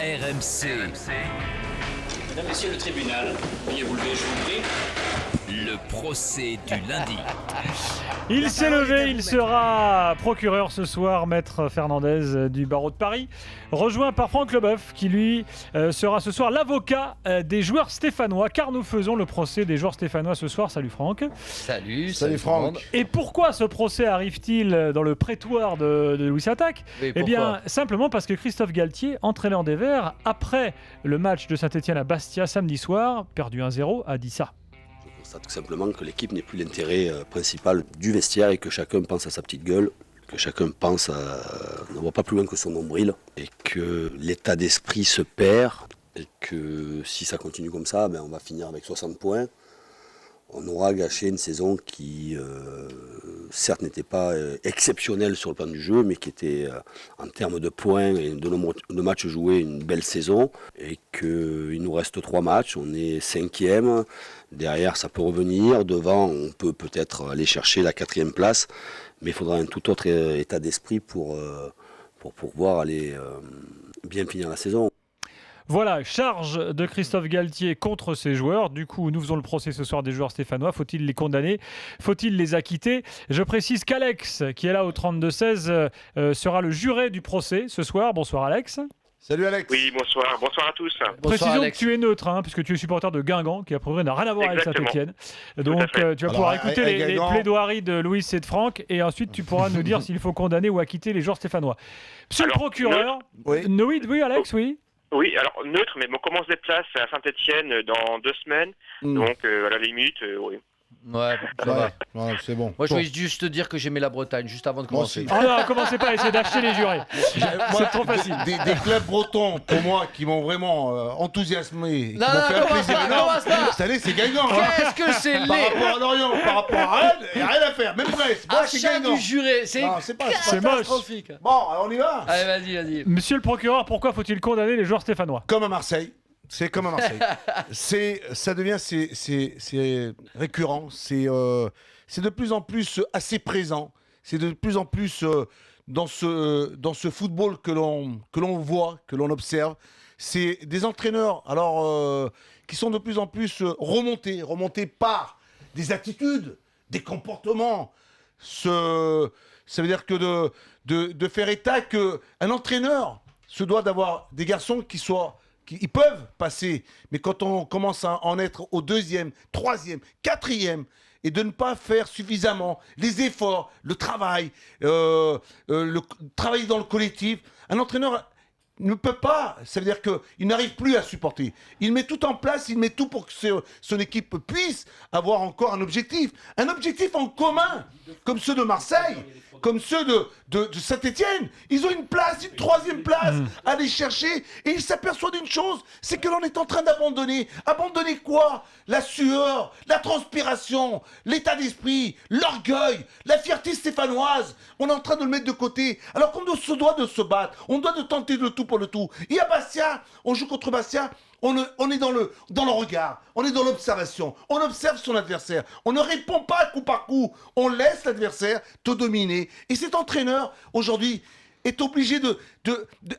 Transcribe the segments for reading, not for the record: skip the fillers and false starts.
RMC. Mesdames, Messieurs, le tribunal, veuillez vous lever, je vous prie. Le procès du lundi. Il s'est levé, il sera procureur ce soir, maître Fernandez du barreau de Paris, rejoint par Franck Leboeuf qui lui sera ce soir l'avocat des joueurs stéphanois, car nous faisons le procès des joueurs stéphanois ce soir. Salut Franck. Salut Franck. Et pourquoi ce procès arrive-t-il dans le prétoire de Louis Attaque ? Eh bien, simplement parce que Christophe Galtier, entraîneur des Verts, après le match de Saint-Etienne à Bastia samedi soir, perdu 1-0, a dit ça. Je constate tout simplement que l'équipe n'est plus l'intérêt principal du vestiaire et que chacun pense à sa petite gueule, que chacun ne voit pas plus loin que son nombril et que l'état d'esprit se perd et que si ça continue comme ça, on va finir avec 60 points. On aura gâché une saison qui, certes, n'était pas exceptionnelle sur le plan du jeu, mais qui était, en termes de points et de nombre de matchs joués, une belle saison. Et qu'il nous reste 3 matchs, on est 5e. Derrière, ça peut revenir. Devant, on peut peut-être aller chercher la 4e place. Mais il faudra un tout autre état d'esprit pour pouvoir aller bien finir la saison. Voilà, charge de Christophe Galtier contre ses joueurs. Du coup, nous faisons le procès ce soir des joueurs stéphanois. Faut-il les condamner ? Faut-il les acquitter ? Je précise qu'Alex, qui est là au 32-16, sera le juré du procès ce soir. Bonsoir Alex. Salut Alex. Oui, bonsoir à tous. Précisons Alex. que tu es neutre, puisque tu es supporter de Guingamp, qui a priori n'a rien à voir Exactement. avec Saint-Etienne. Donc tu vas pouvoir écouter les plaidoiries de Louis et de Franck, et ensuite tu pourras nous dire s'il faut condamner ou acquitter les joueurs stéphanois. Monsieur le procureur, oui Alex, oui. Oui, alors neutre, mais comment on se déplace à Saint-Etienne dans 2 semaines, donc à la limite, oui. Ouais, ça va. Ouais, c'est bon. Moi, je voulais juste te dire que j'aimais la Bretagne, juste avant de commencer. Oh non, commencez pas à essayer d'acheter les jurés. C'est trop facile. Des clubs bretons, pour moi, qui m'ont vraiment enthousiasmé, qui Non, m'ont non, fait un commence plaisir pas, énorme. commence pas. Cette année, c'est Guingamp. Qu'est-ce que c'est Par laid. rapport à Lorient, par rapport à Rennes, il n'y a rien à faire. Même Brest, moi, c'est Achat Guingamp. du juré, c'est Non, c'est pas C'est moche. catastrophique. Bon, alors on y va. Allez, vas-y. Monsieur le procureur, pourquoi faut-il condamner les joueurs stéphanois ? Comme à Marseille. C'est comme à Marseille. c'est récurrent. C'est de plus en plus assez présent. C'est de plus en plus dans ce football que l'on voit, que l'on observe. C'est des entraîneurs qui sont de plus en plus remontés par des attitudes, des comportements. Ça veut dire que de faire état qu'un entraîneur se doit d'avoir des garçons ils peuvent passer, mais quand on commence à en être au 2e, 3e, 4e, et de ne pas faire suffisamment les efforts, le travail, travailler dans le collectif, un entraîneur ne peut pas, ça veut dire qu'il n'arrive plus à supporter. Il met tout en place, il met tout pour que son équipe puisse avoir encore un objectif en commun, comme ceux de Marseille, comme ceux de Saint-Etienne. Ils ont une place, une 3e place à aller chercher, et ils s'aperçoivent d'une chose, c'est que l'on est en train d'abandonner. Abandonner quoi ? La sueur, la transpiration, l'état d'esprit, l'orgueil, la fierté stéphanoise. On est en train de le mettre de côté, alors qu'on se doit de se battre, on doit de tenter le tout pour le tout. Et à Bastia, on joue contre Bastia, on est dans le regard, on est dans l'observation, on observe son adversaire, on ne répond pas coup par coup, on laisse l'adversaire te dominer. Et cet entraîneur, aujourd'hui, est obligé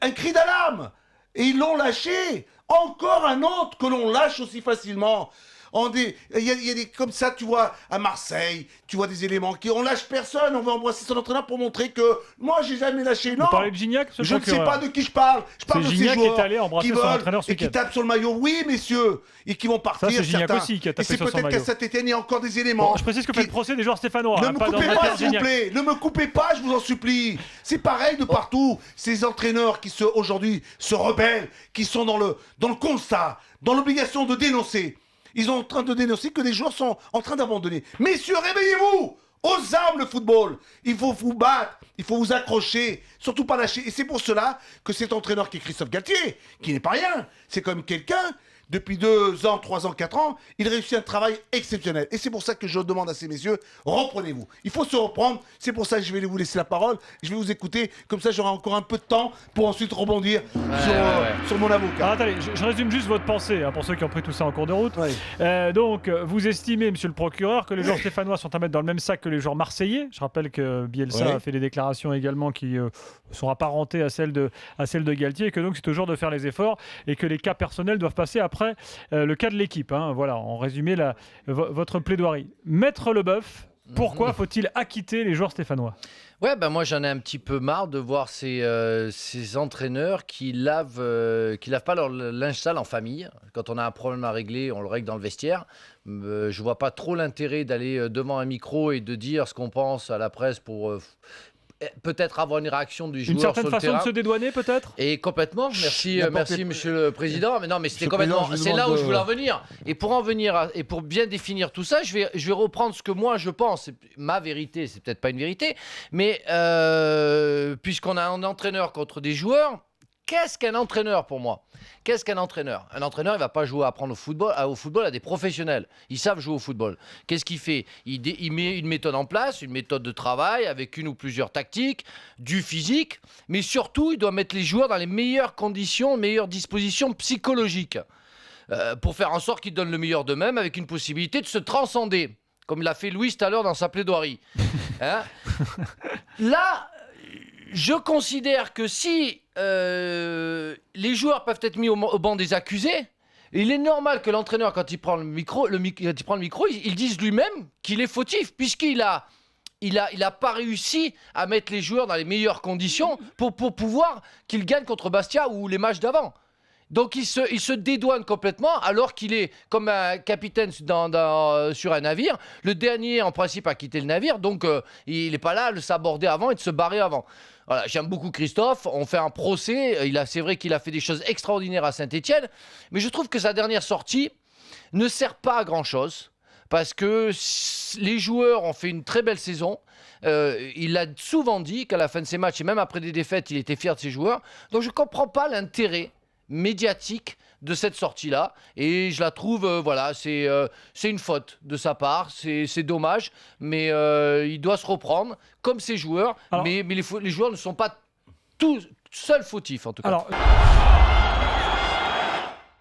un cri d'alarme. Et ils l'ont lâché. Encore un autre que l'on lâche aussi facilement. Il y a des comme ça, tu vois, à Marseille, tu vois des éléments on lâche personne, on va embrasser son entraîneur pour montrer que moi j'ai jamais lâché. Non. Vous parlez de Gignac, je ne sais pas de qui je parle. Je parle de ces Gignac joueurs qui est allé embrasser qui son veulent entraîneur ce et qui week-end. tapent sur le maillot. Oui, messieurs, et qui vont partir. Ça, c'est Gignac certains. aussi qui a tapé et c'est sur son peut-être qu'à maillot. Saint-Etienne, il y a encore des éléments. Bon, je précise que vous faites le procès des joueurs stéphanois. Ne me coupez pas, s'il vous plaît. Ne me coupez pas, je vous en supplie. C'est pareil de partout. Ces entraîneurs qui aujourd'hui se rebellent, qui sont dans le constat, dans l'obligation de dénoncer. Ils sont en train de dénoncer que les joueurs sont en train d'abandonner. Messieurs, réveillez-vous! Aux armes le football! Il faut vous battre, il faut vous accrocher, surtout pas lâcher. Et c'est pour cela que cet entraîneur qui est Christophe Galtier, qui n'est pas rien, c'est quand même quelqu'un depuis 2 ans, 3 ans, 4 ans, il réussit un travail exceptionnel. Et c'est pour ça que je demande à ces messieurs, reprenez-vous. Il faut se reprendre. C'est pour ça que je vais vous laisser la parole. Je vais vous écouter. Comme ça, j'aurai encore un peu de temps pour ensuite rebondir sur mon avocat. Alors, attendez, je résume juste votre pensée, hein, pour ceux qui ont pris tout ça en cours de route. Ouais. Donc, vous estimez, monsieur le procureur, que les joueurs stéphanois sont à mettre dans le même sac que les joueurs marseillais. Je rappelle que Bielsa a fait des déclarations également qui sont apparentées à celles de Galtier, et que donc c'est toujours de faire les efforts, et que les cas personnels doivent passer après le cas de l'équipe. Hein. Voilà, en résumé, votre plaidoirie. Maître Leboeuf, pourquoi faut-il acquitter les joueurs stéphanois ? Ouais, moi j'en ai un petit peu marre de voir ces entraîneurs qui lavent pas leur linge sale en famille. Quand on a un problème à régler, on le règle dans le vestiaire. Je vois pas trop l'intérêt d'aller devant un micro et de dire ce qu'on pense à la presse pour peut-être avoir une réaction du joueur sur le terrain. Une certaine façon de se dédouaner, peut-être ? Et complètement, merci monsieur le président. Mais non, mais c'était complètement. C'est là où je voulais en venir. Et pour en venir et pour bien définir tout ça, je vais reprendre ce que moi je pense. C'est ma vérité, c'est peut-être pas une vérité, mais puisqu'on a un entraîneur contre des joueurs. Qu'est-ce qu'un entraîneur pour moi ? Qu'est-ce qu'un entraîneur ? Un entraîneur, il ne va pas jouer à apprendre au football à des professionnels. Ils savent jouer au football. Qu'est-ce qu'il fait ? Il met une méthode en place, une méthode de travail avec une ou plusieurs tactiques, du physique, mais surtout, il doit mettre les joueurs dans les meilleures conditions, meilleures dispositions psychologiques pour faire en sorte qu'ils donnent le meilleur d'eux-mêmes avec une possibilité de se transcender, comme l'a fait Louis tout à l'heure dans sa plaidoirie. Hein ? Là, je considère que si les joueurs peuvent être mis au banc des accusés, il est normal que l'entraîneur, quand il prend le micro, il dise lui-même qu'il est fautif, puisqu'il a pas réussi à mettre les joueurs dans les meilleures conditions pour pouvoir qu'ils gagnent contre Bastia ou les matchs d'avant. Donc il se dédouane complètement alors qu'il est comme un capitaine sur un navire, le dernier en principe à quitter le navire, donc il n'est pas là à le saborder avant et de se barrer avant. Voilà, j'aime beaucoup Christophe, on fait un procès, c'est vrai qu'il a fait des choses extraordinaires à Saint-Etienne, mais je trouve que sa dernière sortie ne sert pas à grand-chose, parce que les joueurs ont fait une très belle saison. Il a souvent dit qu'à la fin de ses matchs, et même après des défaites, il était fier de ses joueurs, donc je ne comprends pas l'intérêt médiatique de cette sortie-là, et je la trouve, c'est une faute de sa part, c'est dommage, mais il doit se reprendre comme ses joueurs. Alors, mais les joueurs ne sont pas tous seuls fautifs en tout cas. Alors...